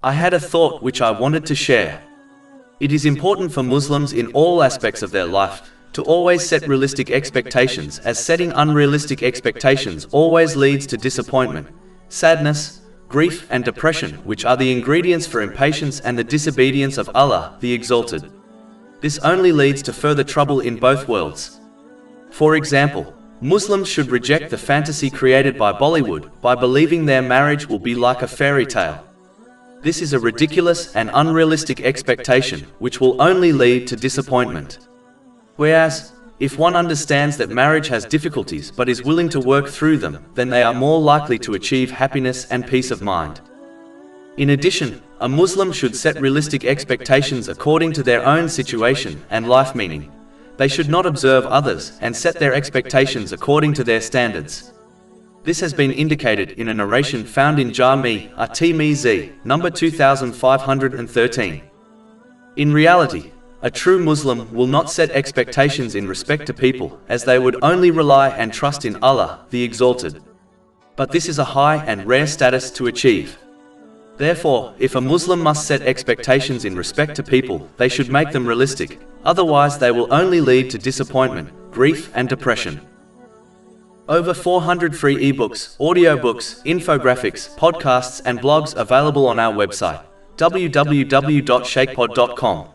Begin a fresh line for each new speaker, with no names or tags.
I had a thought which I wanted to share. It is important for Muslims in all aspects of their life to always set realistic expectations, as setting unrealistic expectations always leads to disappointment, sadness, grief and depression, which are the ingredients for impatience and the disobedience of Allah, the Exalted. This only leads to further trouble in both worlds. For example, Muslims should reject the fantasy created by Bollywood by believing their marriage will be like a fairy tale. This is a ridiculous and unrealistic expectation which will only lead to disappointment. Whereas, if one understands that marriage has difficulties but is willing to work through them, then they are more likely to achieve happiness and peace of mind. In addition, a Muslim should set realistic expectations according to their own situation and life, meaning they should not observe others and set their expectations according to their standards. This has been indicated in a narration found in Jami' at-Tirmidhi, number 2513. In reality, a true Muslim will not set expectations in respect to people, as they would only rely and trust in Allah, the Exalted. But this is a high and rare status to achieve. Therefore, if a Muslim must set expectations in respect to people, they should make them realistic, otherwise they will only lead to disappointment, grief and depression. Over 400 free ebooks, audiobooks, infographics, podcasts and blogs available on our website, www.shaykhpod.com.